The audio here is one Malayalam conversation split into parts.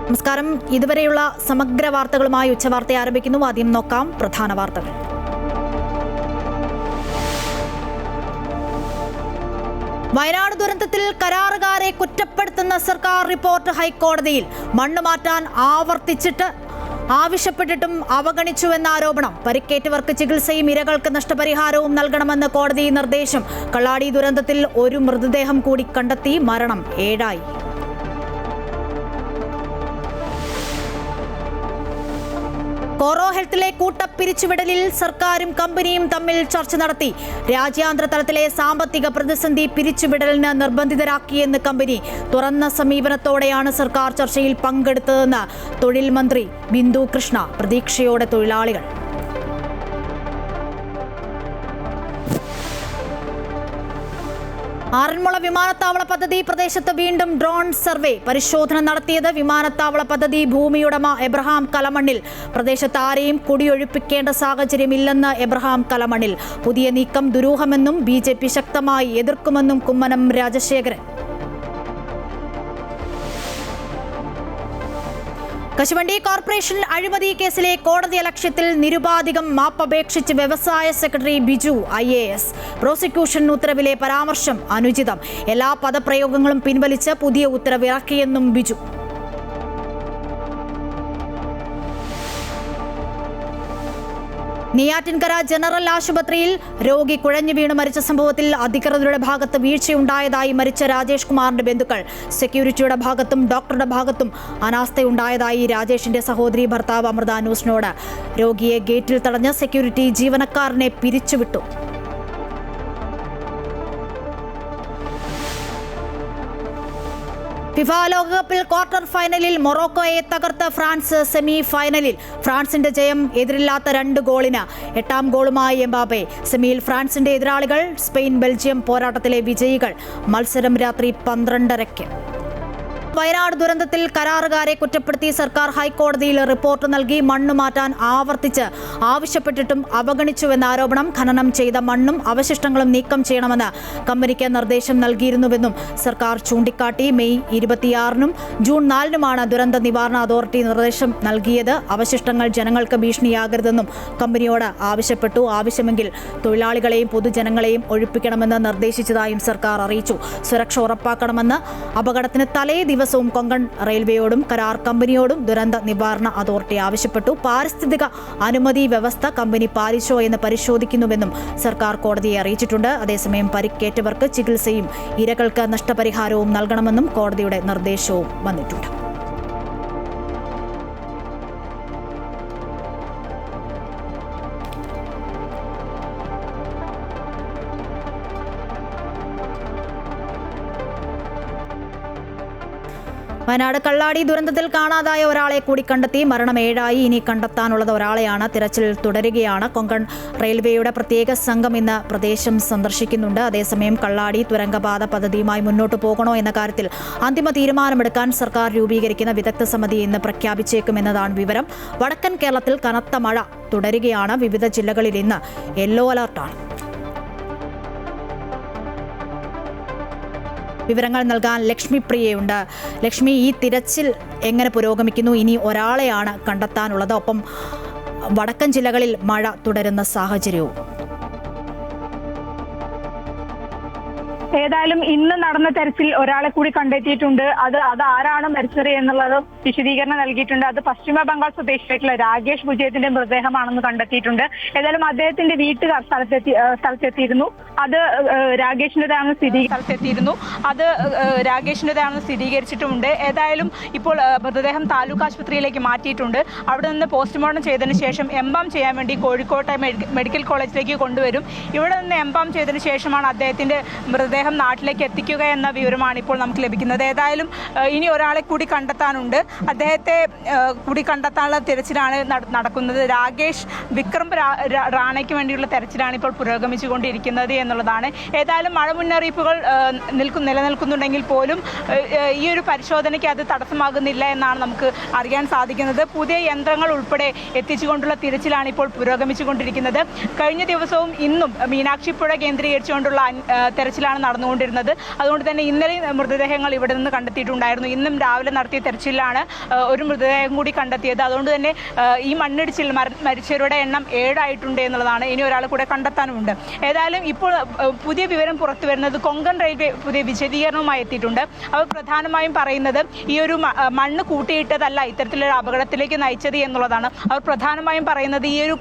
നമസ്കാരം. ഇതുവരെയുള്ള സമഗ്ര വാർത്തകളുമായി ഉച്ചവാർത്ത ആരംഭിക്കുന്നു. ആദ്യം നോക്കാം പ്രധാന വാർത്തകൾ. വയനാട് ദുരന്തത്തിൽ കരാറുകാരെ കുറ്റപ്പെടുത്തുന്ന സർക്കാർ റിപ്പോർട്ട് ഹൈക്കോടതിയിൽ. മണ്ണ് മാറ്റാൻ ആവശ്യപ്പെട്ടിട്ടും അവഗണിച്ചുവെന്ന ആരോപണം. പരിക്കേറ്റവർക്ക് ചികിത്സയും ഇരകൾക്ക് നഷ്ടപരിഹാരവും നൽകണമെന്ന് കോടതി നിർദ്ദേശം. കള്ളാടി ദുരന്തത്തിൽ ഒരു മൃതദേഹം കൂടി കണ്ടെത്തി. മരണം 7ആയി. കോറോ ഹെൽത്തിലെ കൂട്ടപ്പിരിച്ചുവിടലിൽ സർക്കാരും കമ്പനിയും തമ്മിൽ ചർച്ച നടത്തി. രാജ്യാന്തര തലത്തിലെ സാമ്പത്തിക പ്രതിസന്ധി പിരിച്ചുവിടലിന് നിർബന്ധിതരാക്കിയെന്ന് കമ്പനി. തുറന്ന സമീപനത്തോടെയാണ് സർക്കാർ ചർച്ചയിൽ പങ്കെടുത്തതെന്ന് തൊഴിൽ മന്ത്രി ബിന്ദു കൃഷ്ണ. പ്രതീക്ഷയോടെ തൊഴിലാളികൾ. ആറന്മുള വിമാനത്താവള പദ്ധതി പ്രദേശത്ത് വീണ്ടും ഡ്രോൺ സർവേ. പരിശോധന നടത്തിയത് വിമാനത്താവള പദ്ധതി ഭൂമിയുടമ എബ്രഹാം കലമണ്ണിൽ. പ്രദേശത്ത് ആരെയും കുടിയൊഴിപ്പിക്കേണ്ട സാഹചര്യമില്ലെന്ന് എബ്രഹാം കലമണ്ണിൽ. പുതിയ നീക്കം ദുരൂഹമെന്നും BJP ശക്തമായി എതിർക്കുമെന്നും കുമ്മനം രാജശേഖരൻ. കശുവണ്ടി കോർപ്പറേഷൻ അഴിമതി കേസിലെ കോടതി ലക്ഷ്യത്തിൽ നിരുപാധികം മാപ്പപേക്ഷിച്ച് വ്യവസായ സെക്രട്ടറി ബിജു IAS. പ്രോസിക്യൂഷൻ ഉത്തരവിലെ പരാമർശം അനുചിതം. എല്ലാ പദപ്രയോഗങ്ങളും പിൻവലിച്ച് പുതിയ ഉത്തരവ് ഇറക്കിയെന്നും ബിജു. നെയ്യാറ്റിൻകര ജനറൽ ആശുപത്രിയിൽ രോഗി കുഴഞ്ഞു വീണ് മരിച്ച സംഭവത്തിൽ അധികൃതരുടെ ഭാഗത്ത് വീഴ്ചയുണ്ടായതായി മരിച്ച രാജേഷ് കുമാറിന്റെ ബന്ധുക്കൾ. സെക്യൂരിറ്റിയുടെ ഭാഗത്തും ഡോക്ടറുടെ ഭാഗത്തും അനാസ്ഥയുണ്ടായതായി രാജേഷിന്റെ സഹോദരി ഭർത്താവ് അമൃത ന്യൂസിനോട്. രോഗിയെ ഗേറ്റിൽ തടഞ്ഞ സെക്യൂരിറ്റി ജീവനക്കാരനെ പിരിച്ചുവിട്ടു. ഫിഫ ലോകകപ്പിൽ ക്വാർട്ടർ ഫൈനലിൽ മൊറോക്കോയെ തകർത്ത ഫ്രാൻസ്. സെമി ഫൈനലിൽ ഫ്രാൻസിന്റെ ജയം എതിരില്ലാത്ത 2 ഗോളിന്. 8ാം ഗോളുമായി എംബാപ്പെ. സെമിയിൽ ഫ്രാൻസിന്റെ എതിരാളികൾ സ്പെയിൻ ബെൽജിയം പോരാട്ടത്തിലെ വിജയികൾ. മത്സരം രാത്രി 12:30-ക്ക്. വയനാട് ദുരന്തത്തിൽ കരാറുകാരെ കുറ്റപ്പെടുത്തി സർക്കാർ ഹൈക്കോടതിയിൽ റിപ്പോർട്ട് നൽകി. മണ്ണ് മാറ്റാൻ ആവശ്യപ്പെട്ടിട്ടും അവഗണിച്ചുവെന്ന ആരോപണം. ഖനനം ചെയ്ത മണ്ണും അവശിഷ്ടങ്ങളും നീക്കം ചെയ്യണമെന്ന് കമ്പനിക്ക് നിർദ്ദേശം നൽകിയിരുന്നുവെന്നും സർക്കാർ ചൂണ്ടിക്കാട്ടി. മെയ് 26-നും ജൂൺ 4-നുമാണ് ദുരന്ത നിവാരണ അതോറിറ്റി നിർദ്ദേശം നൽകിയത്. അവശിഷ്ടങ്ങൾ ജനങ്ങൾക്ക് ഭീഷണിയാകരുതെന്നും കമ്പനിയോട് ആവശ്യപ്പെട്ടു. ആവശ്യമെങ്കിൽ തൊഴിലാളികളെയും പൊതുജനങ്ങളെയും ഒഴിപ്പിക്കണമെന്ന് നിർദ്ദേശിച്ചതായും സർക്കാർ അറിയിച്ചു. സുരക്ഷ ഉറപ്പാക്കണമെന്ന് അപകടത്തിന് തലേ ദിവസവും കൊങ്കൺ റെയിൽവേയോടും കരാർ കമ്പനിയോടും ദുരന്ത നിവാരണ അതോറിറ്റി ആവശ്യപ്പെട്ടു. പാരിസ്ഥിതിക അനുമതി വ്യവസ്ഥ കമ്പനി പാലിച്ചോ എന്ന് പരിശോധിക്കുന്നുവെന്നും സർക്കാർ കോടതിയെ അറിയിച്ചിട്ടുണ്ട്. അതേസമയം പരിക്കേറ്റവർക്ക് ചികിത്സയും ഇരകൾക്ക് നഷ്ടപരിഹാരവും നൽകണമെന്നും കോടതിയുടെ നിർദ്ദേശവും വന്നിട്ടുണ്ട്. വയനാട് കള്ളാടി ദുരന്തത്തിൽ കാണാതായ ഒരാളെ കൂടി കണ്ടെത്തി. മരണം 7ആയി. ഇനി കണ്ടെത്താനുള്ളത് ഒരാളെയാണ്. തിരച്ചിൽ തുടരുകയാണ്. കൊങ്കൺ റെയിൽവേയുടെ പ്രത്യേക സംഘം ഇന്ന് പ്രദേശം സന്ദർശിക്കുന്നുണ്ട്. അതേസമയം കള്ളാടി തുരങ്കപാത പദ്ധതിയുമായി മുന്നോട്ട് പോകണോ എന്ന കാര്യത്തിൽ അന്തിമ തീരുമാനമെടുക്കാൻ സർക്കാർ രൂപീകരിക്കുന്ന വിദഗ്ധ സമിതി ഇന്ന് പ്രഖ്യാപിച്ചേക്കുമെന്നതാണ് വിവരം. വടക്കൻ കേരളത്തിൽ കനത്ത മഴ തുടരുകയാണ്. വിവിധ ജില്ലകളിൽ ഇന്ന് യെല്ലോ അലർട്ടാണ്. വിവരങ്ങൾ നൽകാൻ ലക്ഷ്മി പ്രിയയുണ്ട്. ലക്ഷ്മി, ഈ തിരച്ചിൽ എങ്ങനെ പുരോഗമിക്കുന്നു? ഇനി ഒരാളെയാണ് കണ്ടെത്താനുള്ളത്. ഒപ്പം വടക്കൻ ജില്ലകളിൽ മഴ തുടരുന്ന സാഹചര്യവും. ഏതായാലും ഇന്ന് നടന്ന തെരച്ചിൽ ഒരാളെ കൂടി കണ്ടെത്തിയിട്ടുണ്ട്. അത് ആരാണ് മരിച്ചത് എന്നുള്ളത് വിശദീകരണം നൽകിയിട്ടുണ്ട്. അത് പശ്ചിമ ബംഗാൾ സ്വദേശിയായിട്ടുള്ള രാകേഷ് ബുജേത്തിന്റെ മൃതദേഹമാണെന്ന് കണ്ടെത്തിയിട്ടുണ്ട്. ഏതായാലും അദ്ദേഹത്തിന്റെ വീട്ടുകാർ സ്ഥലത്തെത്തിയിരുന്നു. അത് രാകേഷിന്റേതാണെന്ന് സ്ഥിരീകരിച്ചിട്ടുമുണ്ട്. ഏതായാലും ഇപ്പോൾ മൃതദേഹം താലൂക്ക് ആശുപത്രിയിലേക്ക് മാറ്റിയിട്ടുണ്ട്. അവിടെ നിന്ന് പോസ്റ്റ്മോർട്ടം ചെയ്തതിനു ശേഷം എംബാം ചെയ്യാൻ വേണ്ടി കോഴിക്കോട്ടെ മെഡിക്കൽ കോളേജിലേക്ക് കൊണ്ടുവരും. ഇവിടെ നിന്ന് എംബാം ചെയ്തതിനു ശേഷമാണ് അദ്ദേഹത്തിന്റെ മൃതദേഹം നാട്ടിലേക്ക് എത്തിക്കുക എന്ന വിവരമാണ് ഇപ്പോൾ നമുക്ക് ലഭിക്കുന്നത്. ഏതായാലും ഇനി ഒരാളെ കൂടി കണ്ടെത്താനുണ്ട്. അദ്ദേഹത്തെ കൂടി കണ്ടെത്താനുള്ള തിരച്ചിലാണ് നടക്കുന്നത്. രാകേഷ് വിക്രം റാണയ്ക്ക് വേണ്ടിയുള്ള തെരച്ചിലാണ് ഇപ്പോൾ പുരോഗമിച്ചുകൊണ്ടിരിക്കുന്നത് എന്നുള്ളതാണ്. ഏതായാലും മഴ മുന്നറിയിപ്പുകൾ നിലനിൽക്കുന്നുണ്ടെങ്കിൽ പോലും ഈ ഒരു പരിശോധനയ്ക്ക് അത് തടസ്സമാകുന്നില്ല എന്നാണ് നമുക്ക് അറിയാൻ സാധിക്കുന്നത്. പുതിയ യന്ത്രങ്ങൾ ഉൾപ്പെടെ എത്തിച്ചുകൊണ്ടുള്ള തിരച്ചിലാണ് ഇപ്പോൾ പുരോഗമിച്ചുകൊണ്ടിരിക്കുന്നത്. കഴിഞ്ഞ ദിവസവും ഇന്നും മീനാക്ഷിപ്പുഴ കേന്ദ്രീകരിച്ചുകൊണ്ടുള്ള തെരച്ചിലാണ് നടന്നുകൊണ്ടിരുന്നത്. അതുകൊണ്ട് തന്നെ ഇന്നലെ മൃതദേഹങ്ങൾ ഇവിടെ നിന്ന് കണ്ടെത്തിയിട്ടുണ്ടായിരുന്നു. ഇന്നും രാവിലെ നടത്തിയ തെരച്ചിലാണ് ഒരു മൃതദേഹം കൂടി കണ്ടെത്തിയത്. അതുകൊണ്ട് തന്നെ ഈ മണ്ണിടിച്ചിൽ മരിച്ചവരുടെ എണ്ണം 7 ആയിട്ടുണ്ട് എന്നുള്ളതാണ്. ഇനി ഒരാൾ കൂടെ കണ്ടെത്താനുമുണ്ട്. ഏതായാലും ഇപ്പോൾ പുതിയ വിവരം പുറത്തു വരുന്നത് കൊങ്കൺ റെയിൽവേ പുതിയ വിശദീകരണവുമായി എത്തിയിട്ടുണ്ട്. അവർ പ്രധാനമായും പറയുന്നത് ഈ ഒരു മണ്ണ് കൂട്ടിയിട്ടതല്ല ഇത്തരത്തിലൊരു അപകടത്തിലേക്ക് നയിച്ചത് എന്നുള്ളതാണ്. അവർ പ്രധാനമായും പറയുന്നത് ഈ ഒരു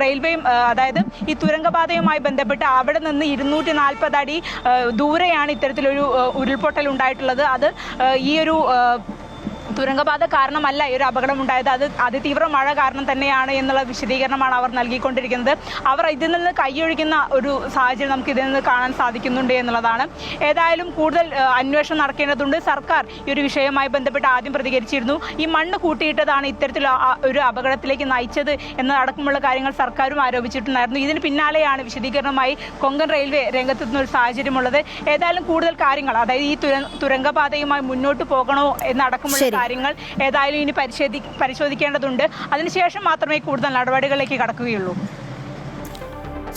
റെയിൽവേ അതായത് ഈ തുരങ്കപാതയുമായി ബന്ധപ്പെട്ട് അവിടെ നിന്ന് 240 അടി ദൂരെയാണ് ഇത്തരത്തിലൊരു ഉരുൾപൊട്ടൽ ഉണ്ടായിട്ടുള്ളത്. അത് ഈ ഒരു തുരങ്കപാത കാരണമല്ല ഈ ഒരു അപകടം ഉണ്ടായത്, അത് അതിതീവ്ര മഴ കാരണം തന്നെയാണ് എന്നുള്ള വിശദീകരണമാണ് അവർ നൽകിക്കൊണ്ടിരിക്കുന്നത്. അവർ ഇതിൽ നിന്ന് കൈയൊഴിക്കുന്ന ഒരു സാഹചര്യം നമുക്ക് ഇതിൽ നിന്ന് കാണാൻ സാധിക്കുന്നുണ്ട് എന്നുള്ളതാണ്. ഏതായാലും കൂടുതൽ അന്വേഷണം നടക്കേണ്ടതുണ്ട്. സർക്കാർ ഈ ഒരു വിഷയവുമായി ബന്ധപ്പെട്ട് ആദ്യം പ്രതികരിച്ചിരുന്നു. ഈ മണ്ണ് കൂട്ടിയിട്ടതാണ് ഇത്തരത്തിൽ ഒരു അപകടത്തിലേക്ക് നയിച്ചത് എന്നതടക്കമുള്ള കാര്യങ്ങൾ സർക്കാരും ആരോപിച്ചിട്ടുണ്ടായിരുന്നു. ഇതിന് പിന്നാലെയാണ് വിശദീകരണമായി കൊങ്കൺ റെയിൽവേ രംഗത്തെത്തുന്ന ഒരു സാഹചര്യമുള്ളത്. ഏതായാലും കൂടുതൽ കാര്യങ്ങൾ, അതായത് ഈ തുരങ്കപാതയുമായി മുന്നോട്ട് പോകണോ എന്നടക്കമുള്ള കാര്യങ്ങൾ ഏതായാലും ഇനി പരിശോധിക്കേണ്ടതുണ്ട്. അതിനുശേഷം മാത്രമേ കൂടുതൽ നടപടികളിലേക്ക് കടക്കുകയുള്ളൂ.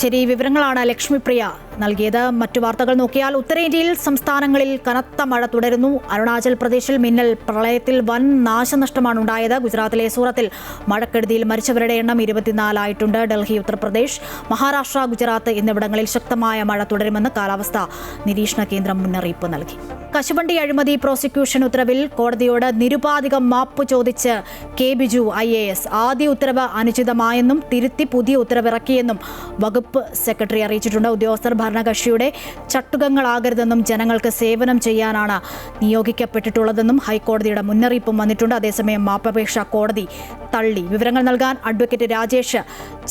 ശരി, വിവരങ്ങളാണ് ലക്ഷ്മിപ്രിയ നൽകിയത്. മറ്റു വാർത്തകൾ നോക്കിയാൽ ഉത്തരേന്ത്യയിൽ സംസ്ഥാനങ്ങളിൽ കനത്ത മഴ തുടരുന്നു. അരുണാചൽ പ്രദേശിൽ മിന്നൽ പ്രളയത്തിൽ വൻ നാശനഷ്ടമാണ് ഉണ്ടായത്. ഗുജറാത്തിലെ സൂറത്തിൽ മഴക്കെടുതിയിൽ മരിച്ചവരുടെ എണ്ണം 24 ആയിട്ടുണ്ട്. ഡൽഹി, ഉത്തർപ്രദേശ്, മഹാരാഷ്ട്ര, ഗുജറാത്ത് എന്നിവിടങ്ങളിൽ ശക്തമായ മഴ തുടരുമെന്ന് കാലാവസ്ഥാ നിരീക്ഷണ കേന്ദ്രം മുന്നറിയിപ്പ് നൽകി. കശുവണ്ടി അഴിമതി പ്രോസിക്യൂഷൻ ഉത്തരവിൽ കോടതിയോട് നിരുപാധികം മാപ്പ് ചോദിച്ച് കെ ബിജു IAS. ആദ്യ ഉത്തരവ് അനുചിതമായെന്നും തിരുത്തി പുതിയ ഉത്തരവിറക്കിയെന്നും വകുപ്പ് സെക്രട്ടറി അറിയിച്ചിട്ടുണ്ട്. ഉദ്യോഗസ്ഥർ ഭരണകക്ഷിയുടെ ചട്ടുകങ്ങളാകരുതെന്നും ജനങ്ങൾക്ക് സേവനം ചെയ്യാനാണ് നിയോഗിക്കപ്പെട്ടിട്ടുള്ളതെന്നും ഹൈക്കോടതിയുടെ മുന്നറിയിപ്പും വന്നിട്ടുണ്ട്. അതേസമയം മാപ്പപേക്ഷ കോടതി തള്ളി. വിവരങ്ങൾ നൽകാൻ അഡ്വക്കേറ്റ് രാജേഷ്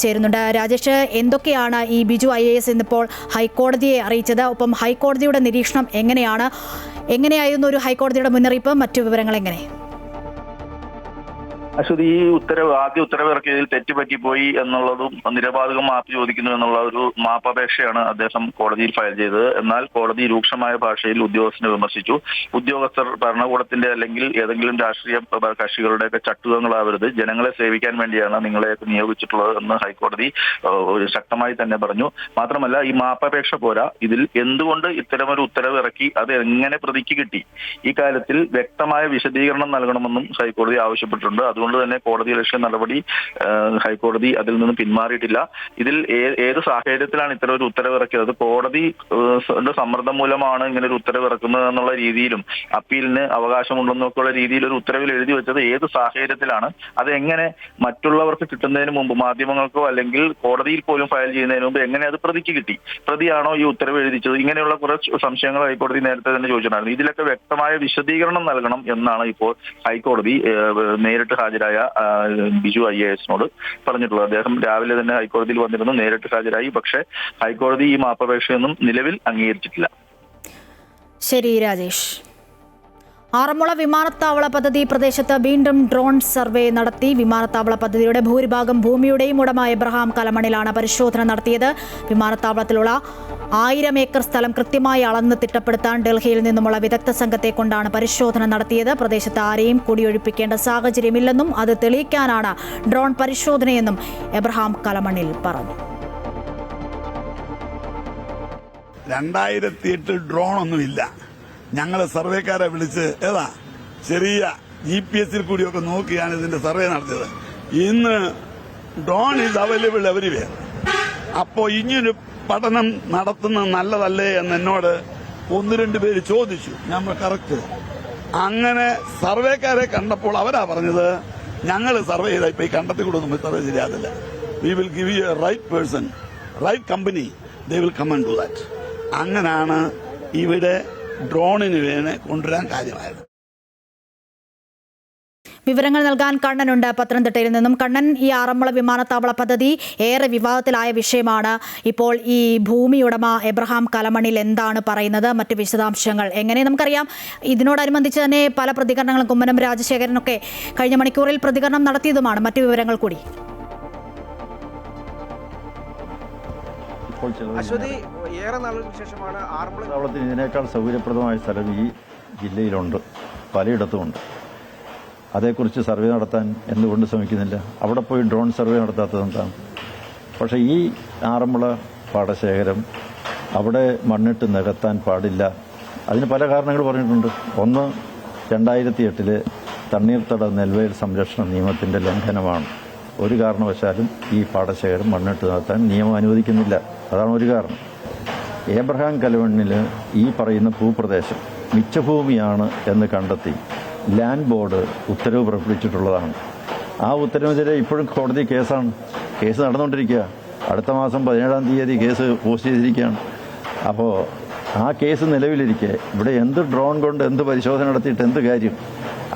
ചേരുന്നുണ്ട്. രാജേഷ്, എന്തൊക്കെയാണ് ഈ ബിജു IAS ഇന്നിപ്പോൾ ഹൈക്കോടതിയെ അറിയിച്ചത്? ഒപ്പം ഹൈക്കോടതിയുടെ നിരീക്ഷണം എങ്ങനെയായിരുന്നു ഒരു ഹൈക്കോടതിയുടെ മുന്നറിയിപ്പ്? മറ്റു വിവരങ്ങൾ എങ്ങനെ? അശ്വതി, ഈ ആദ്യ ഉത്തരവ് ഇറക്കിയതിൽ തെറ്റുപറ്റിപ്പോയി എന്നുള്ളതും നിരപാധികം മാപ്പ് ചോദിക്കുന്നു എന്നുള്ള ഒരു മാപ്പപേക്ഷയാണ് അദ്ദേഹം കോടതിയിൽ ഫയൽ ചെയ്തത്. എന്നാൽ കോടതി രൂക്ഷമായ ഭാഷയിൽ ഉദ്യോഗസ്ഥനെ വിമർശിച്ചു. ഉദ്യോഗസ്ഥർ ഭരണകൂടത്തിന്റെ അല്ലെങ്കിൽ ഏതെങ്കിലും രാഷ്ട്രീയ കക്ഷികളുടെയൊക്കെ ചട്ടുകങ്ങളാവരുത്, ജനങ്ങളെ സേവിക്കാൻ വേണ്ടിയാണ് നിങ്ങളെ നിയോഗിച്ചിട്ടുള്ളത് എന്ന് ഹൈക്കോടതി ശക്തമായി തന്നെ പറഞ്ഞു. മാത്രമല്ല, ഈ മാപ്പപേക്ഷ പോരാ, ഇതിൽ എന്തുകൊണ്ട് ഇത്തരമൊരു ഉത്തരവ് ഇറക്കി, അത് എങ്ങനെ പ്രതിക്ക് കിട്ടി, ഈ കാര്യത്തിൽ വ്യക്തമായ വിശദീകരണം നൽകണമെന്നും ഹൈക്കോടതി ആവശ്യപ്പെട്ടിട്ടുണ്ട്. അതുകൊണ്ട് തന്നെ കോടതി ലക്ഷ്യ നടപടി ഹൈക്കോടതി അതിൽ നിന്ന് പിന്മാറിയിട്ടില്ല. ഇതിൽ ഏത് സാഹചര്യത്തിലാണ് ഇത്തരം ഒരു ഉത്തരവ് ഇറക്കിയത്, കോടതി സമ്മർദ്ദം മൂലമാണ് ഇങ്ങനെ ഒരു ഉത്തരവ് ഇറക്കുന്നത് എന്നുള്ള രീതിയിലും അപ്പീലിന് അവകാശമുണ്ടെന്നൊക്കെയുള്ള രീതിയിൽ ഒരു ഉത്തരവിൽ എഴുതി വെച്ചത് ഏത് സാഹചര്യത്തിലാണ്, അത് എങ്ങനെ മറ്റുള്ളവർക്ക് കിട്ടുന്നതിന് മുമ്പ്, മാധ്യമങ്ങൾക്കോ അല്ലെങ്കിൽ കോടതിയിൽ പോലും ഫയൽ ചെയ്യുന്നതിന് മുമ്പ് എങ്ങനെ അത് പ്രതിക്ക് കിട്ടി, പ്രതിയാണോ ഈ ഉത്തരവ് എഴുതിച്ചത്, ഇങ്ങനെയുള്ള കുറച്ച് സംശയങ്ങൾ ഹൈക്കോടതി നേരത്തെ തന്നെ ചോദിച്ചിട്ടുണ്ടായിരുന്നു. ഇതിലൊക്കെ വ്യക്തമായ വിശദീകരണം നൽകണം എന്നാണ് ഇപ്പോൾ ഹൈക്കോടതി നേരിട്ട് ഹാജരായ ബിജു IASനോട് പറഞ്ഞിട്ടുള്ളത്. അദ്ദേഹം രാവിലെ തന്നെ ഹൈക്കോടതിയിൽ വന്നിരുന്നു, നേരിട്ട് ഹാജരായി. പക്ഷേ ഹൈക്കോടതി ഈ മാപ്പപേക്ഷയൊന്നും നിലവിൽ അംഗീകരിച്ചിട്ടില്ല. ശരി രാജേഷ്. ആറന്മുള വിമാനത്താവള പദ്ധതി പ്രദേശത്ത് വീണ്ടും ഡ്രോൺ സർവേ നടത്തി. വിമാനത്താവള പദ്ധതിയുടെ ഭൂരിഭാഗം ഭൂമിയുടെയും ഉടമ എബ്രഹാം കലമണിലാണ് പരിശോധന നടത്തിയത്. വിമാനത്താവളത്തിലുള്ള 1000 ഏക്കർ സ്ഥലം കൃത്യമായി അളന്ന് തിട്ടപ്പെടുത്താൻ ഡൽഹിയിൽ നിന്നുമുള്ള വിദഗ്ധ സംഘത്തെ കൊണ്ടാണ് പരിശോധന നടത്തിയത്. പ്രദേശത്ത് ആരെയും കുടിയൊഴിപ്പിക്കേണ്ട സാഹചര്യമില്ലെന്നും അത് തെളിയിക്കാനാണ് ഡ്രോൺ പരിശോധനയെന്നും എബ്രഹാം കലമണിൽ പറഞ്ഞു. 2008 ഡ്രോൺ ഒന്നുമില്ല. ഞങ്ങൾ സർവേക്കാരെ വിളിച്ച് ചെറിയ GPS കൂടിയൊക്കെ നോക്കിയാണ് ഇതിന്റെ സർവേ നടത്തിയത്. ഇന്ന് ഡ്രോൺ ഈസ് അവൈലബിൾ എവരിവെയർ. അപ്പോ ഇങ്ങനൊരു പഠനം നടത്തുന്നത് നല്ലതല്ലേ എന്ന് എന്നോട് 1-2 പേര് ചോദിച്ചു. നമ്മൾ കറക്റ്റ് അങ്ങനെ സർവേക്കാരെ കണ്ടപ്പോൾ അവരാ പറഞ്ഞത്, ഞങ്ങൾ സർവേ ചെയ്താൽ ഇപ്പൊ ഈ കണ്ടത്തിൽ കൂടെ ഒന്നും സർവേ ശരിയാകില്ല. We will give you a right person, right company, they will come and do that. അങ്ങനാണ് ഇവിടെ ഡ്രോണിന് വേണേ കൊണ്ടുവരാൻ കാര്യമായത്. വിവരങ്ങൾ നൽകാൻ കണ്ണനുണ്ട് പത്തനംതിട്ടയിൽ നിന്നും. കണ്ണൻ, ഈ ആറന്മുള വിമാനത്താവള പദ്ധതി ഏറെ വിവാദത്തിലായ വിഷയമാണ്. ഇപ്പോൾ ഈ ഭൂമിയുടമ എബ്രഹാം കലമണിൽ എന്താണ് പറയുന്നത്, മറ്റ് വിശദാംശങ്ങൾ എങ്ങനെ? നമുക്കറിയാം, ഇതിനോടനുബന്ധിച്ച് തന്നെ പല പ്രതികരണങ്ങളും കുമ്മനം രാജശേഖരനൊക്കെ കഴിഞ്ഞ മണിക്കൂറിൽ പ്രതികരണം നടത്തിയതുമാണ്. മറ്റു വിവരങ്ങൾ കൂടി. അശ്വതി, ഏറെ നാളുകൾക്ക് ശേഷമാണ് ആറന്മുള ഇതിനേക്കാൾ സൗകര്യപ്രദമായ സ്ഥലം ഈ ജില്ലയിലുണ്ട്, പലയിടത്തുമുണ്ട്. അതേക്കുറിച്ച് സർവേ നടത്താൻ എന്തുകൊണ്ട് ശ്രമിക്കുന്നില്ല? അവിടെ പോയി ഡ്രോൺ സർവേ നടത്താത്തത് എന്താണ്? പക്ഷേ ഈ ആറന്മുള പാടശേഖരം അവിടെ മണ്ണിട്ട് നികത്താൻ പാടില്ല. അതിന് പല കാരണങ്ങൾ പറഞ്ഞിട്ടുണ്ട്. ഒന്ന്, 2008 തണ്ണീർത്തട നെൽവയൽ സംരക്ഷണ നിയമത്തിൻ്റെ ലംഘനമാണ്. ഒരു കാരണവശാലും ഈ പാടശേഖരം മണ്ണിട്ട് നികത്താൻ നിയമം അനുവദിക്കുന്നില്ല. അതാണ് ഒരു കാരണം. ഏബ്രഹാം കലവണ്ണിൽ ഈ പറയുന്ന ഭൂപ്രദേശം മിച്ചഭൂമിയാണ് എന്ന് കണ്ടെത്തി ലാൻഡ് ബോർഡ് ഉത്തരവ് പുറപ്പെടുവിച്ചിട്ടുള്ളതാണ്. ആ ഉത്തരവിനെതിരെ ഇപ്പോഴും കോടതി കേസ് നടന്നുകൊണ്ടിരിക്കുക. അടുത്ത മാസം 17-ാം തീയതി കേസ് പോസ്റ്റ് ചെയ്തിരിക്കുകയാണ്. അപ്പോൾ ആ കേസ് നിലവിലിരിക്കെ ഇവിടെ എന്ത് ഡ്രോൺ കൊണ്ട് എന്ത് പരിശോധന നടത്തിയിട്ട് എന്ത് കാര്യം?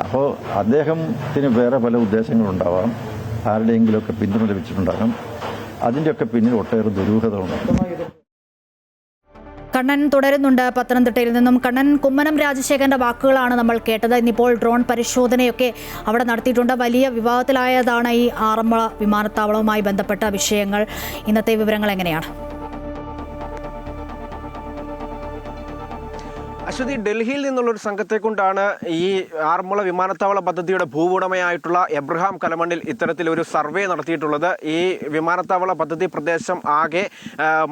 അപ്പോൾ അദ്ദേഹത്തിന് വേറെ പല ഉദ്ദേശങ്ങളുണ്ടാവാം, ആരുടെയെങ്കിലുമൊക്കെ പിന്തുണ ലഭിച്ചിട്ടുണ്ടാകാം. അതിൻ്റെയൊക്കെ പിന്നിൽ ഒട്ടേറെ ദുരൂഹത ഉണ്ട്. കണ്ണൻ തുടരുന്നുണ്ട് പത്തനംതിട്ടയിൽ നിന്നും. കണ്ണൻ, കുമ്മനം രാജശേഖരന്റെ വാക്കുകളാണ് നമ്മൾ കേട്ടത്. ഇന്നിപ്പോൾ ഡ്രോൺ പരിശോധനയൊക്കെ അവിടെ നടത്തിയിട്ടുണ്ട്. വലിയ വിവാദത്തിലായതാണ് ഈ ആറന്മുള വിമാനത്താവളവുമായി ബന്ധപ്പെട്ട വിഷയങ്ങൾ. ഇന്നത്തെ വിവരങ്ങൾ എങ്ങനെയാണ്? അശ്വതി, ഡൽഹിയിൽ നിന്നുള്ളൊരു സംഘത്തെ കൊണ്ടാണ് ഈ ആറന്മുള വിമാനത്താവള പദ്ധതിയുടെ ഭൂവുടമയായിട്ടുള്ള എബ്രഹാം കലമണ്ണിൽ ഇത്തരത്തിലൊരു സർവേ നടത്തിയിട്ടുള്ളത്. ഈ വിമാനത്താവള പദ്ധതി പ്രദേശം ആകെ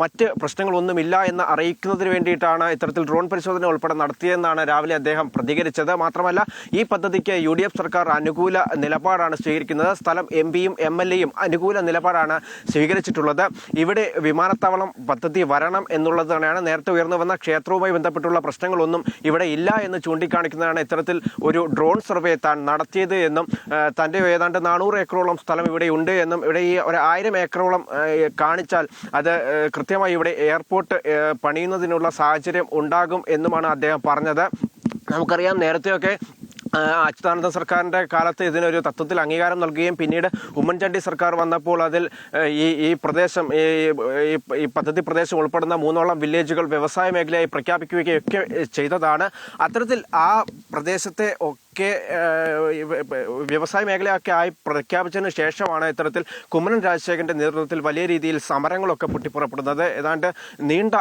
മറ്റ് പ്രശ്നങ്ങളൊന്നുമില്ല എന്ന് അറിയിക്കുന്നതിന് വേണ്ടിയിട്ടാണ് ഇത്തരത്തിൽ ഡ്രോൺ പരിശോധന ഉൾപ്പെടെ നടത്തിയെന്നാണ് രാവിലെ അദ്ദേഹം പ്രതികരിച്ചത്. മാത്രമല്ല, ഈ പദ്ധതിക്ക് UDF സർക്കാർ അനുകൂല നിലപാടാണ് സ്വീകരിക്കുന്നത്. സ്ഥലം MP-യും MLA-യും അനുകൂല നിലപാടാണ് സ്വീകരിച്ചിട്ടുള്ളത്. ഇവിടെ വിമാനത്താവളം പദ്ധതി വരണം എന്നുള്ളത് തന്നെയാണ്. നേരത്തെ ഉയർന്നു വന്ന ക്ഷേത്രവുമായി ബന്ധപ്പെട്ടുള്ള പ്രശ്നങ്ങളൊന്നും ഇവിടെ ഇല്ല എന്ന് ചൂണ്ടിക്കാണിക്കുന്നതാണ് ഇത്തരത്തിൽ ഒരു ഡ്രോൺ സർവേ താൻ നടത്തിയത് എന്നും തൻ്റെ ഏതാണ്ട് 400 ഏക്കറോളം സ്ഥലം ഇവിടെ ഉണ്ട് എന്നും ഇവിടെ ഈ 1000 ഏക്കറോളം കാണിച്ചാൽ അത് കൃത്യമായി ഇവിടെ എയർപോർട്ട് പണിയുന്നതിനുള്ള സാഹചര്യം ഉണ്ടാകും എന്നുമാണ് അദ്ദേഹം പറഞ്ഞത്. നമുക്കറിയാം, നേരത്തെയൊക്കെ അച്യുതാനന്ദ സർക്കാരിൻ്റെ കാലത്ത് ഇതിനൊരു തത്വത്തിൽ അംഗീകാരം നൽകുകയും പിന്നീട് ഉമ്മൻചാണ്ടി സർക്കാർ വന്നപ്പോൾ അതിൽ ഈ പ്രദേശം ഈ പദ്ധതി പ്രദേശം ഉൾപ്പെടുന്ന 3ഓളം വില്ലേജുകൾ വ്യവസായ മേഖലയായി പ്രഖ്യാപിക്കുകയൊക്കെ ചെയ്തതാണ്. അത്തരത്തിൽ ആ പ്രദേശത്തെ ഒക്കെ വ്യവസായ മേഖലയൊക്കെ ആയി പ്രഖ്യാപിച്ചതിന് ശേഷമാണ് ഇത്തരത്തിൽ കുമ്മനം രാജശേഖരന്റെ നേതൃത്വത്തിൽ വലിയ രീതിയിൽ സമരങ്ങളൊക്കെ പൊട്ടിപ്പുറപ്പെടുന്നത്. ഏതാണ്ട് നീണ്ട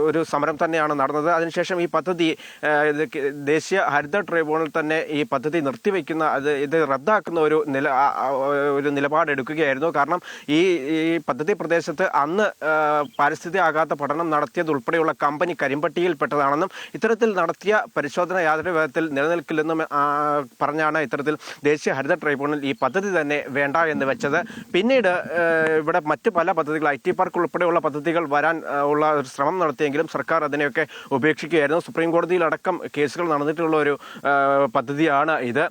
ഒരു സമരം തന്നെയാണ് നടന്നത്. അതിനുശേഷം ഈ പദ്ധതി ദേശീയ ഹരിത ട്രൈബ്യൂണൽ തന്നെ ഈ പദ്ധതി നിർത്തിവെക്കുന്ന ഇത് റദ്ദാക്കുന്ന ഒരു നിലപാടെടുക്കുകയായിരുന്നു. കാരണം ഈ പദ്ധതി പ്രദേശത്ത് അന്ന് പാരിസ്ഥിതിക ആഘാത പഠനം നടത്തിയതുൾപ്പെടെയുള്ള കമ്പനി കരിമ്പട്ടികയിൽപ്പെട്ടതാണെന്നും ഇത്തരത്തിൽ നടത്തിയ പരിശോധന യാതൊരു വിധത്തിൽ നിലനിൽക്കില്ലെന്നും പറഞ്ഞാണ് ഇത്തരത്തിൽ ദേശീയ ഹരിത ട്രൈബ്യൂണൽ ഈ പദ്ധതി തന്നെ വേണ്ട എന്ന് വെച്ചത്. പിന്നീട് ഇവിടെ മറ്റ് പല പദ്ധതികൾ IT പാർക്ക് ഉൾപ്പെടെയുള്ള പദ്ധതികൾ വരാൻ ഉള്ള ഒരു ശ്രമം നടത്തിയെങ്കിലും സർക്കാർ അതിനെയൊക്കെ ഉപേക്ഷിക്കുകയായിരുന്നു. സുപ്രീം കോടതിയിലടക്കം കേസുകൾ നടന്നിട്ടുള്ള ഒരു പദ്ധതിയാണ് ഇത്.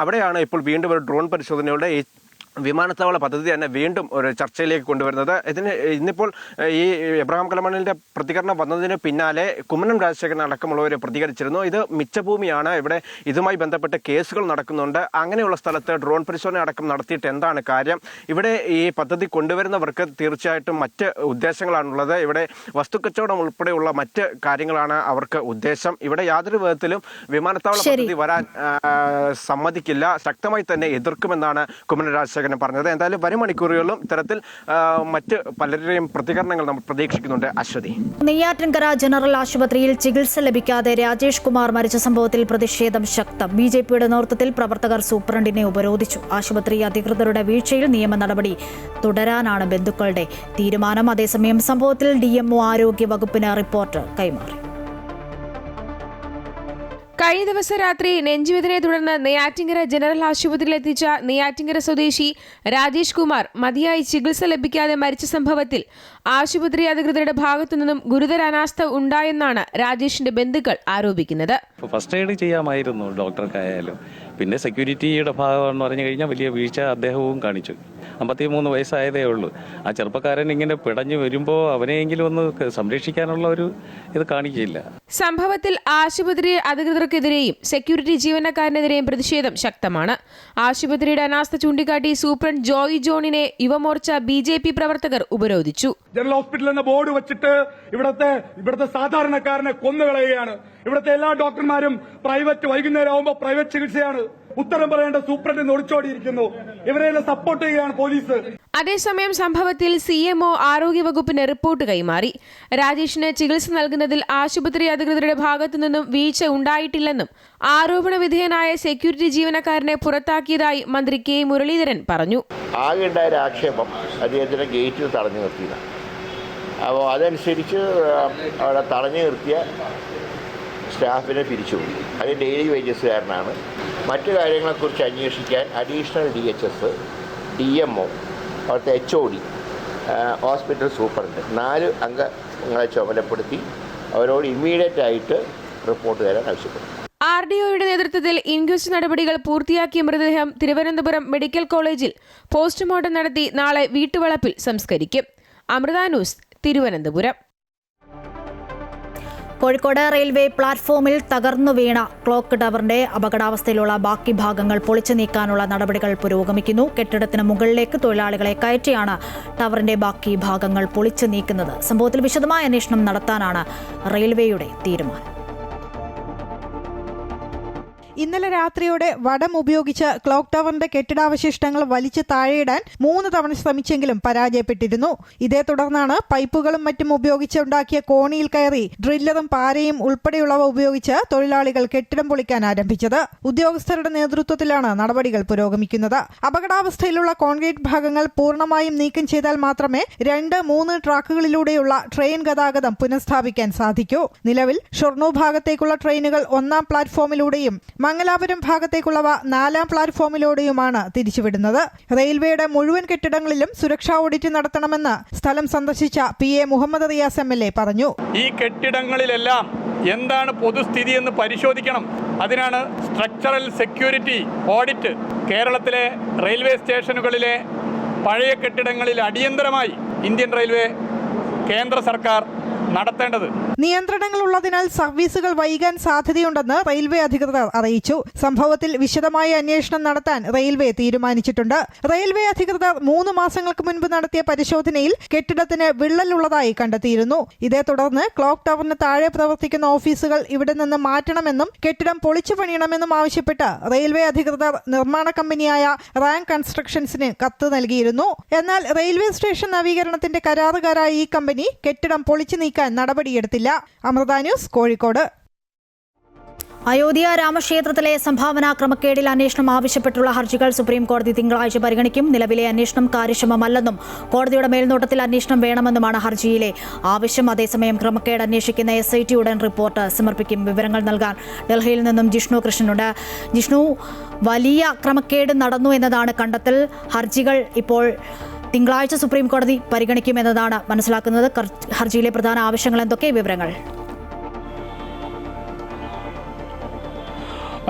അവിടെയാണ് ഇപ്പോൾ വീണ്ടും ഒരു ഡ്രോൺ പരിശോധനയുടെ ഈ വിമാനത്താവള പദ്ധതി തന്നെ വീണ്ടും ഒരു ചർച്ചയിലേക്ക് കൊണ്ടുവരുന്നത്. ഇന്നിപ്പോൾ ഈ എബ്രഹാം കലമണ്ണിന്റെ പ്രതികരണം വന്നതിന് പിന്നാലെ കുമ്മനം രാജശേഖരൻ അടക്കമുള്ളവർ പ്രതികരിച്ചിരുന്നു. ഇത് മിച്ചഭൂമിയാണ്, ഇവിടെ ഇതുമായി ബന്ധപ്പെട്ട് കേസുകൾ നടക്കുന്നുണ്ട്, അങ്ങനെയുള്ള സ്ഥലത്ത് ഡ്രോൺ പരിശോധന അടക്കം നടത്തിയിട്ട് എന്താണ് കാര്യം? ഇവിടെ ഈ പദ്ധതി കൊണ്ടുവരുന്നവർക്ക് തീർച്ചയായിട്ടും മറ്റ് ഉദ്ദേശങ്ങളാണുള്ളത്. ഇവിടെ വസ്തുക്കച്ചവടം ഉൾപ്പെടെയുള്ള മറ്റ് കാര്യങ്ങളാണ് അവർക്ക് ഉദ്ദേശം. ഇവിടെ യാതൊരു വിധത്തിലും വിമാനത്താവള പദ്ധതി വരാൻ സമ്മതിക്കില്ല, ശക്തമായി തന്നെ എതിർക്കുമെന്നാണ് കുമ്മനം രാജശേഖരൻ പറഞ്ഞത്. എന്തായാലും വരും മണിക്കൂറുകളിലും ഇത്തരത്തിൽ മറ്റ് പലരുടെയും പ്രതികരണങ്ങൾ നമ്മൾ പ്രതീക്ഷിക്കുന്നുണ്ട്. അശ്വതി, നെയ്യാറ്റിൻകര ജനറൽ ആശുപത്രിയിൽ ചികിത്സ ലഭിക്കാതെ രാജേഷ് കുമാർ മരിച്ച സംഭവത്തിൽ പ്രതിഷേധം ശക്തം. BJPയുടെ നേതൃത്വത്തിൽ പ്രവർത്തകർ സൂപ്രണ്ടിനെ ഉപരോധിച്ചു. ആശുപത്രി അധികൃതരുടെ വീഴ്ചയിൽ നിയമ നടപടി തുടരാനാണ് ബന്ധുക്കളുടെ തീരുമാനം. അതേസമയം സംഭവത്തിൽ DMO ആരോഗ്യ വകുപ്പിന് റിപ്പോർട്ട് കൈമാറി. കഴിഞ്ഞ ദിവസം രാത്രി നെഞ്ചുവേദനയെ തുടർന്ന് നെയ്യാറ്റിൻകര ജനറൽ ആശുപത്രിയിൽ എത്തിച്ച നെയ്യാറ്റിൻകര സ്വദേശി രാജേഷ് കുമാർ മതിയായി ചികിത്സ ലഭിക്കാതെ മരിച്ച സംഭവത്തിൽ ആശുപത്രി അധികൃതരുടെ ഭാഗത്തുനിന്നും ഗുരുതര അനാസ്ഥ ഉണ്ടായെന്നാണ് രാജേഷിന്റെ ബന്ധുക്കൾ ആരോപിക്കുന്നത്. ഫസ്റ്റ് എയ്ഡ് ചെയ്യാമായിരുന്നു ഡോക്ടർക്കായാലും. പിന്നെ സെക്യൂരിറ്റിയുടെ ഭാഗമെന്ന് പറഞ്ഞു കഴിഞ്ഞാൽ വലിയ വീഴ്ച അദ്ദേഹവും കാണിച്ചു. 53 വയസ്സായതേ ഉള്ളൂ. ആ ചെറുപ്പക്കാരൻ ഇങ്ങനെ പിടഞ്ഞു വരുമ്പോൾ അവനെയെങ്കിലും ഒന്ന് സംരക്ഷിക്കാനുള്ള ഒരു ഇത് കാണിക്കില്ല. സംഭവത്തിൽ ആശുപത്രി അധികൃതർക്കെതിരെയും സെക്യൂരിറ്റി ജീവനക്കാരനെതിരെയും പ്രതിഷേധം ശക്തമാണ്. ആശുപത്രിയുടെ അനാസ്ഥ ചൂണ്ടിക്കാട്ടി സൂപ്രണ്ട് ജോയി ജോണിനെ യുവമോർച്ച BJP പ്രവർത്തകർ ഉപരോധിച്ചു. ജനറൽ ഹോസ്പിറ്റൽ എന്ന ബോർഡ് വെച്ചിട്ട് ഇവിടുത്തെ സാധാരണക്കാരനെ കൊന്നുകളയുകയാണ്. ഇവിടുത്തെ എല്ലാ ഡോക്ടർമാരും പ്രൈവറ്റ്, വൈകുന്നേരം ആവുമ്പോൾ പ്രൈവറ്റ് ചികിത്സയാണ്. ഉത്തരം പറയേണ്ട സൂപ്രണ്ടിന് ഒളിച്ചോടിയിരിക്കുന്നു. ഇവരെല്ലാം സപ്പോർട്ട് ചെയ്യുകയാണ് പോലീസ്. അതേസമയം സംഭവത്തിൽ CMO ആരോഗ്യവകുപ്പിന് റിപ്പോർട്ട് കൈമാറി. രാജേഷിന് ചികിത്സ നൽകുന്നതിൽ ആശുപത്രി അധികൃതരുടെ ഭാഗത്തുനിന്നും വീഴ്ച ഉണ്ടായിട്ടില്ലെന്നും ആരോപണ വിധേയനായ സെക്യൂരിറ്റി ജീവനക്കാരനെ പുറത്താക്കിയതായി മന്ത്രി K മുരളീധരൻ പറഞ്ഞു. ആകെ ഉണ്ടായ ആക്ഷേപം അദ്ദേഹത്തിന്റെ ഗേറ്റിൽ തടഞ്ഞു നിർത്തിയതാണ്. അപ്പോൾ അതനുസരിച്ച് അവിടെ തടഞ്ഞു നിർത്തിയ സ്റ്റാഫിനെ പിരിച്ചുവിട്ടു. അത് ഡെയിലി വേജസുകാരനാണ്. മറ്റു കാര്യങ്ങളെക്കുറിച്ച് അന്വേഷിക്കാൻ അഡീഷണൽ DHS, DMO, അവിടുത്തെ HOD, ഹോസ്പിറ്റൽ സൂപ്രണ്ട് 4 അംഗങ്ങളെ ചുമതലപ്പെടുത്തി അവരോട് ഇമ്മീഡിയറ്റ് ആയിട്ട് റിപ്പോർട്ട് തരാൻ ആവശ്യപ്പെട്ടു. RDOയുടെ നേതൃത്വത്തിൽ ഇൻക്വസ്റ്റ് നടപടികൾ പൂർത്തിയാക്കിയ മൃതദേഹം തിരുവനന്തപുരം മെഡിക്കൽ കോളേജിൽ പോസ്റ്റ്മോർട്ടം നടത്തി നാളെ വീട്ടുവളപ്പിൽ സംസ്കരിക്കും. അമൃത ന്യൂസ്, തിരുവനന്തപുരം. കോഴിക്കോട് റെയിൽവേ പ്ലാറ്റ്ഫോമിൽ തകർന്നു വീണ ക്ലോക്ക് ടവറിന്റെ അപകടാവസ്ഥയിലുള്ള ബാക്കി ഭാഗങ്ങൾ പൊളിച്ചു നീക്കാനുള്ള നടപടികൾ പുരോഗമിക്കുന്നു. കെട്ടിടത്തിന് മുകളിലേക്ക് തൊഴിലാളികളെ കയറ്റിയാണ് ടവറിന്റെ ബാക്കി ഭാഗങ്ങൾ പൊളിച്ചു നീക്കുന്നത്. സംഭവത്തിൽ വിശദമായ അന്വേഷണം നടത്താനാണ് റെയിൽവേയുടെ തീരുമാനം. ഇന്നലെ രാത്രിയോടെ വടം ഉപയോഗിച്ച് ക്ലോക്ക് ടവറിന്റെ കെട്ടിടാവശിഷ്ടങ്ങൾ വലിച്ചു താഴെയിടാൻ 3 തവണ ശ്രമിച്ചെങ്കിലും പരാജയപ്പെട്ടിരുന്നു. ഇതേ തുടർന്നാണ് പൈപ്പുകളും മറ്റും ഉപയോഗിച്ച് ഉണ്ടാക്കിയ കോണിയിൽ കയറി ഡ്രില്ലറും പാരയും ഉൾപ്പെടെയുള്ളവ ഉപയോഗിച്ച് തൊഴിലാളികൾ കെട്ടിടം പൊളിക്കാൻ ആരംഭിച്ചത്. ഉദ്യോഗസ്ഥരുടെ നേതൃത്വത്തിലാണ് നടപടികൾ പുരോഗമിക്കുന്നത്. അപകടാവസ്ഥയിലുള്ള കോൺക്രീറ്റ് ഭാഗങ്ങൾ പൂർണ്ണമായും നീക്കം ചെയ്താൽ മാത്രമേ 2-3 ട്രാക്കുകളിലൂടെയുള്ള ട്രെയിൻ ഗതാഗതം പുനഃസ്ഥാപിക്കാൻ സാധിക്കൂ. നിലവിൽ ഷൊർണൂർ ഭാഗത്തേക്കുള്ള ട്രെയിനുകൾ 1-ാം പ്ലാറ്റ്ഫോമിലൂടെയും മംഗലാപുരം ഭാഗത്തേക്കുള്ളവ 4-ാം പ്ലാറ്റ്ഫോമിലൂടെയുമാണ് തിരിച്ചുവിടുന്നത്. റെയിൽവേയുടെ മുഴുവൻ കെട്ടിടങ്ങളിലും സുരക്ഷാ ഓഡിറ്റ് നടത്തണമെന്ന് സ്ഥലം സന്ദർശിച്ച PA മുഹമ്മദ് റിയാസ് MLA പറഞ്ഞു. ഈ കെട്ടിടങ്ങളിലെല്ലാം എന്താണ് പൊതുസ്ഥിതി എന്ന് പരിശോധിക്കണം. അതിനാണ് സ്ട്രക്ചറൽ സെക്യൂരിറ്റി ഓഡിറ്റ് കേരളത്തിലെ റെയിൽവേ സ്റ്റേഷനുകളിലെ പഴയ കെട്ടിടങ്ങളിൽ അടിയന്തരമായി ഇന്ത്യൻ റെയിൽവേ കേന്ദ്ര സർക്കാർ നടത്തേണ്ടത്. നിയന്ത്രണങ്ങൾ ഉള്ളതിനാൽ സർവീസുകൾ വൈകാൻ സാധ്യതയുണ്ടെന്ന് റെയിൽവേ അധികൃതർ അറിയിച്ചു. സംഭവത്തിൽ വിശദമായ അന്വേഷണം നടത്താൻ റെയിൽവേ തീരുമാനിച്ചിട്ടുണ്ട്. റെയിൽവേ അധികൃതർ 3 മാസങ്ങൾക്ക് മുൻപ് നടത്തിയ പരിശോധനയിൽ കെട്ടിടത്തിന് വിള്ളലുള്ളതായി കണ്ടെത്തിയിരുന്നു. ഇതേ തുടർന്ന് ക്ലോക്ക് ടവറിന് താഴെ പ്രവർത്തിക്കുന്ന ഓഫീസുകൾ ഇവിടെ നിന്ന് മാറ്റണമെന്നും കെട്ടിടം പൊളിച്ചു പണിയണമെന്നും ആവശ്യപ്പെട്ട് റെയിൽവേ അധികൃതർ നിർമ്മാണ കമ്പനിയായ റാങ്ക് കൺസ്ട്രക്ഷൻസിന് കത്ത് നൽകിയിരുന്നു. എന്നാൽ റെയിൽവേ സ്റ്റേഷൻ നവീകരണത്തിന്റെ കരാറുകാരായ ഈ കമ്പനി കെട്ടിടം പൊളിച്ചു നീക്കാൻ നടപടിയെടുത്തില്ല. അമൃത ന്യൂസ്, കോഴിക്കോട്. അയോധ്യ രാമക്ഷേത്രത്തിലെ സംഭാവന ക്രമക്കേടിൽ അന്വേഷണം ആവശ്യപ്പെട്ടുള്ള ഹർജികൾ സുപ്രീം കോടതി തിങ്കളാഴ്ച പരിഗണിക്കും. നിലവിലെ അന്വേഷണം കാര്യക്ഷമമല്ലെന്നും കോടതിയുടെ മേൽനോട്ടത്തിൽ അന്വേഷണം വേണമെന്നുമാണ് ഹർജിയിലെ ആവശ്യം. അതേസമയം ക്രമക്കേട് അന്വേഷിക്കുന്ന SIT ഉടൻ റിപ്പോർട്ട് സമർപ്പിക്കും. വിവരങ്ങൾ നൽകാൻ ഡൽഹിയിൽ നിന്നും ജിഷ്ണു കൃഷ്ണനുണ്ട്. ജിഷ്ണു, വലിയ ക്രമക്കേട് നടന്നു എന്നതാണ് കണ്ടെത്തൽ. ഹർജികൾ ഇപ്പോൾ തിങ്കളാഴ്ച സുപ്രീം കോടതി പരിഗണിക്കുമെന്നതാണ് മനസ്സിലാക്കുന്നത്. ഹർജിയിലെ പ്രധാന ആവശ്യങ്ങൾ എന്തൊക്കെ? വിവരങ്ങൾ.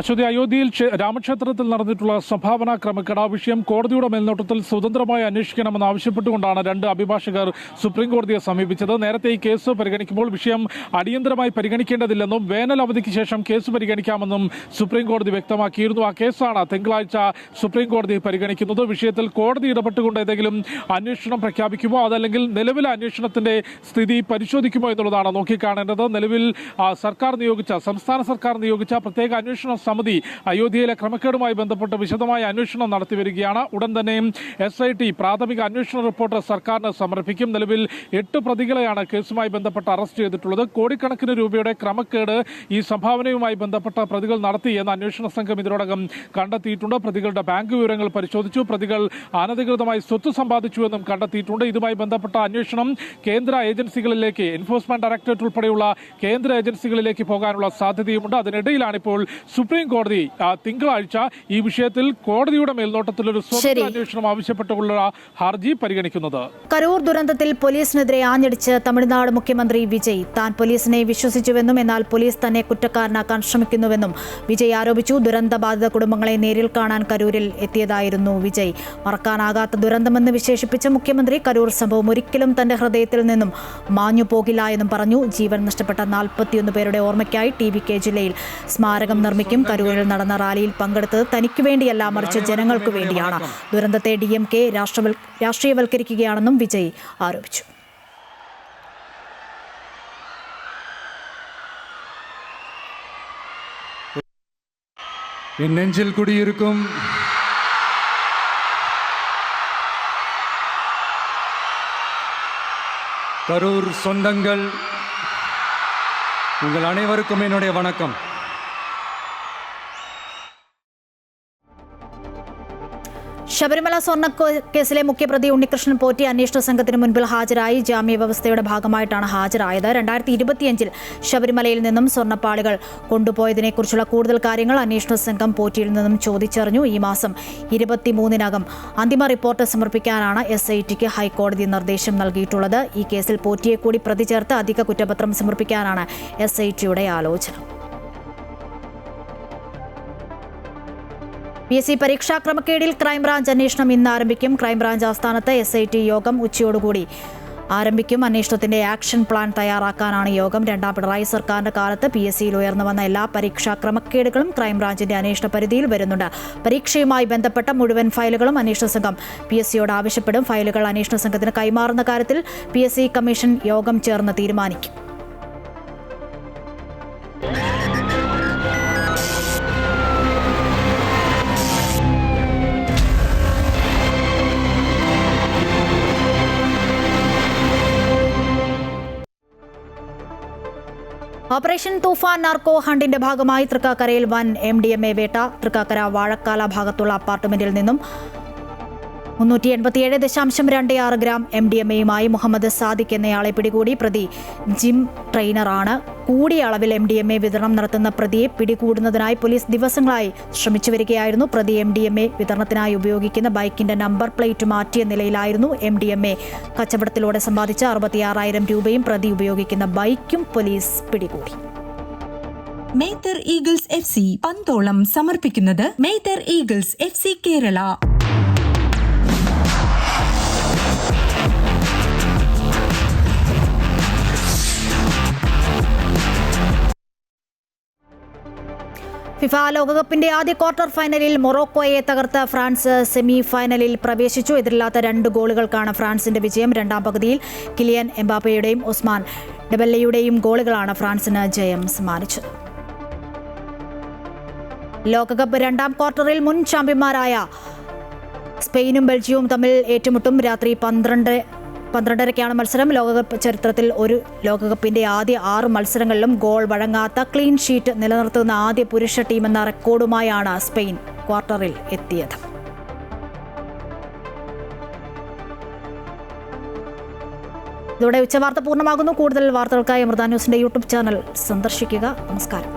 അശ്വതി, അയോധ്യയിൽ രാമക്ഷേത്രത്തിൽ നടന്നിട്ടുള്ള സംഭാവന ക്രമക്കേട് വിഷയം കോടതിയുടെ മേൽനോട്ടത്തിൽ സ്വതന്ത്രമായി അന്വേഷിക്കണമെന്ന് ആവശ്യപ്പെട്ടുകൊണ്ടാണ് 2 അഭിഭാഷകർ സുപ്രീം കോടതിയെ സമീപിച്ചത്. നേരത്തെ ഈ കേസ് പരിഗണിക്കുമ്പോൾ വിഷയം അടിയന്തരമായി പരിഗണിക്കേണ്ടതില്ലെന്നും വേനൽ അവധിക്ക് ശേഷം കേസ് പരിഗണിക്കാമെന്നും സുപ്രീം കോടതി വ്യക്തമാക്കിയിരുന്നു. ആ കേസാണ് തിങ്കളാഴ്ച സുപ്രീം കോടതി പരിഗണിക്കുന്നത്. വിഷയത്തിൽ കോടതി ഇടപെട്ടുകൊണ്ട് ഏതെങ്കിലും അന്വേഷണം പ്രഖ്യാപിക്കുമോ അതല്ലെങ്കിൽ നിലവിലെ അന്വേഷണത്തിന്റെ സ്ഥിതി പരിശോധിക്കുമോ എന്നുള്ളതാണ് നോക്കിക്കാണേണ്ടത്. നിലവിൽ സംസ്ഥാന സർക്കാർ നിയോഗിച്ച പ്രത്യേക അന്വേഷണ സമിതി അയോധ്യയിലെ ക്രമക്കേടുമായി ബന്ധപ്പെട്ട് വിശദമായ അന്വേഷണം നടത്തി വരികയാണ്. ഉടൻ തന്നെ SIT പ്രാഥമിക അന്വേഷണ റിപ്പോർട്ട് സർക്കാരിന് സമർപ്പിക്കും. നിലവിൽ 8 പ്രതികളെയാണ് കേസുമായി ബന്ധപ്പെട്ട് അറസ്റ്റ് ചെയ്തിട്ടുള്ളത്. കോടിക്കണക്കിന് രൂപയുടെ ക്രമക്കേട് ഈ സംഭാവനയുമായി ബന്ധപ്പെട്ട പ്രതികൾ നടത്തി എന്ന് അന്വേഷണ സംഘം ഇതിനോടകം കണ്ടെത്തിയിട്ടുണ്ട്. പ്രതികളുടെ ബാങ്ക് വിവരങ്ങൾ പരിശോധിച്ചു. പ്രതികൾ അനധികൃതമായി സ്വത്ത് സമ്പാദിച്ചുവെന്നും കണ്ടെത്തിയിട്ടുണ്ട്. ഇതുമായി ബന്ധപ്പെട്ട അന്വേഷണം കേന്ദ്ര ഏജൻസികളിലേക്ക്, എൻഫോഴ്സ്മെന്റ് ഡയറക്ടറേറ്റ് ഉൾപ്പെടെയുള്ള കേന്ദ്ര ഏജൻസികളിലേക്ക് പോകാനുള്ള സാധ്യതയുമുണ്ട്. അതിനിടയിലാണ് ഇപ്പോൾ സുപ്രീം കോടതി തിങ്കളാഴ്ച ഈ വിഷയത്തിൽ കോടതിയുടെ മേൽനോട്ടത്തിൽ ഒരു സ്വതന്ത്ര അന്വേഷണം ആവശ്യപ്പെട്ടുള്ള ഹർജി പരിഗണിക്കുന്നത്. കരൂർ ദുരന്തത്തിൽ പോലീസിനെതിരെ ആഞ്ഞടിച്ച് തമിഴ്നാട് മുഖ്യമന്ത്രി വിജയ് താൻ പോലീസിനെ വിശ്വസിച്ചുവെന്നും എന്നാൽ പോലീസ് തന്നെ കുറ്റക്കാരനാക്കാൻ ശ്രമിക്കുന്നുവെന്നും വിജയ് ആരോപിച്ചു. ദുരന്തബാധിത കുടുംബങ്ങളെ നേരിൽ കാണാൻ കരൂരിൽ എത്തിയതായിരുന്നു വിജയ്. മറക്കാനാകാത്ത ദുരന്തമെന്ന് വിശേഷിപ്പിച്ച മുഖ്യമന്ത്രി കരൂർ സംഭവം ഒരിക്കലും തന്റെ ഹൃദയത്തിൽ നിന്നും മാഞ്ഞു പോകില്ല എന്നും പറഞ്ഞു. ജീവൻ നഷ്ടപ്പെട്ട 41 പേരുടെ ഓർമ്മയ്ക്കായി TVK ജില്ലയിൽ സ്മാരകം നിർമ്മിക്കും. കരൂരിൽ നടന്ന റാലിയിൽ പങ്കെടുത്തത് തനിക്ക് വേണ്ടിയല്ല മറിച്ച് ജനങ്ങൾക്ക് വേണ്ടിയാണ്. ദുരന്തത്തെ DMK രാഷ്ട്രീയവൽക്കരിക്കുകയാണെന്നും വിജയ് ആരോപിച്ചു. என் நெஞ்சில் குடியிருக்கும் கரூர் சொந்தங்கள், உங்கள் அனைவருக்கும் என்னுடைய வணக்கம். ശബരിമല സ്വർണ്ണ കേസിലെ മുഖ്യപ്രതി ഉണ്ണികൃഷ്ണൻ പോറ്റി അന്വേഷണ സംഘത്തിന് മുൻപിൽ ഹാജരായി. ജാമ്യ വ്യവസ്ഥയുടെ ഭാഗമായിട്ടാണ് ഹാജരായത്. 2025 ശബരിമലയിൽ നിന്നും സ്വർണ്ണപ്പാളികൾ കൊണ്ടുപോയതിനെക്കുറിച്ചുള്ള കൂടുതൽ കാര്യങ്ങൾ അന്വേഷണ സംഘം പോറ്റിയിൽ നിന്നും ചോദിച്ചറിഞ്ഞു. ഈ മാസം 23-നകം അന്തിമ റിപ്പോർട്ട് സമർപ്പിക്കാനാണ് SITക്ക് ഹൈക്കോടതി നിർദ്ദേശം നൽകിയിട്ടുള്ളത്. ഈ കേസിൽ പോറ്റിയെ കൂടി പ്രതി ചേർത്ത് അധിക കുറ്റപത്രം സമർപ്പിക്കാനാണ് SITയുടെ ആലോചന. PSC പരീക്ഷാ ക്രമക്കേടിൽ ക്രൈംബ്രാഞ്ച് അന്വേഷണം ഇന്ന് ആരംഭിക്കും. ക്രൈംബ്രാഞ്ച് ആസ്ഥാനത്ത് SIT യോഗം ഉച്ചയോടുകൂടി ആരംഭിക്കും. അന്വേഷണത്തിന്റെ ആക്ഷൻ പ്ലാൻ തയ്യാറാക്കാനാണ് യോഗം. രണ്ടാം പിണറായി സർക്കാരിന്റെ കാലത്ത് PSCയിൽ ഉയർന്നു വന്ന എല്ലാ പരീക്ഷാ ക്രമക്കേടുകളും ക്രൈംബ്രാഞ്ചിന്റെ അന്വേഷണ പരിധിയിൽ വരുന്നുണ്ട്. പരീക്ഷയുമായി ബന്ധപ്പെട്ട മുഴുവൻ ഫയലുകളും അന്വേഷണ സംഘം PSCയോട് ആവശ്യപ്പെടും. ഫയലുകൾ അന്വേഷണ സംഘത്തിന് കൈമാറുന്ന കാര്യത്തിൽ PSC കമ്മീഷൻ യോഗം ചേർന്ന് തീരുമാനിക്കും. ഓപ്പറേഷൻ തൂഫാൻ നാർക്കോ ഹണ്ടിന്റെ ഭാഗമായി തൃക്കാക്കരയിൽ വൻ MDMA വേട്ട. തൃക്കാക്കര വാഴക്കാല ഭാഗത്തുള്ള അപ്പാർട്ട്മെന്റിൽ നിന്നും 387.26 ഗ്രാം MDMAയുമായി മുഹമ്മദ് സാദിഖ് എന്നയാളെ പിടികൂടി. പ്രതി ജിം ട്രെയിനറാണ്. കൂടിയ അളവിൽ MDMA വിതരണം നടത്തുന്ന പ്രതിയെ പിടികൂടുന്നതിനായി പോലീസ് ദിവസങ്ങളായി ശ്രമിച്ചു വരികയായിരുന്നു. പ്രതി MDMA വിതരണത്തിനായി ഉപയോഗിക്കുന്ന ബൈക്കിന്റെ നമ്പർ പ്ലേറ്റ് മാറ്റിയ നിലയിലായിരുന്നു. MDMA കച്ചവടത്തിലൂടെ സമ്പാദിച്ച 66,000 രൂപയും പ്രതി ഉപയോഗിക്കുന്ന ബൈക്കും പോലീസ് പിടികൂടി. മേത്തർ ഈഗിൾസ് FC പന്തോളം സമർപ്പിക്കുന്നത് മേത്തർ ഈഗിൾസ് FC കേരള. ഫിഫ ലോകകപ്പിന്റെ ആദ്യ ക്വാർട്ടർ ഫൈനലിൽ മൊറോക്കോയെ തകർത്ത ഫ്രാൻസ് സെമി ഫൈനലിൽ പ്രവേശിച്ചു. എതിരില്ലാത്ത 2 ഗോളുകൾക്കാണ് ഫ്രാൻസിന്റെ വിജയം. രണ്ടാം പകുതിയിൽ കിലിയൻ എംബാപ്പയുടെയും ഒസ്മാൻ ഡെബല്ലയുടെയും ഗോളുകളാണ് ഫ്രാൻസിന് ജയം സമ്മാനിച്ചത്. ലോകകപ്പ് രണ്ടാം ക്വാർട്ടറിൽ മുൻ ചാമ്പ്യന്മാരായ സ്പെയിനും ബെൽജിയവും തമ്മിൽ ഏറ്റുമുട്ടും. രാത്രി 12:30-ക്കാണ് മത്സരം. ലോകകപ്പ് ചരിത്രത്തിൽ ഒരു ലോകകപ്പിന്റെ ആദ്യ 6 മത്സരങ്ങളിലും ഗോൾ വഴങ്ങാത്ത ക്ലീൻ ഷീറ്റ് നിലനിർത്തുന്ന ആദ്യ പുരുഷ ടീമെന്ന റെക്കോർഡുമായാണ് സ്പെയിൻ ക്വാർട്ടറിൽ എത്തിയത്. ഇതോടെ ഉച്ചവാർത്ത പൂർണ്ണമാകുന്നു. കൂടുതൽ വാർത്തകൾക്കായി അമൃത ന്യൂസിന്റെ യൂട്യൂബ് ചാനൽ സന്ദർശിക്കുക. നമസ്കാരം.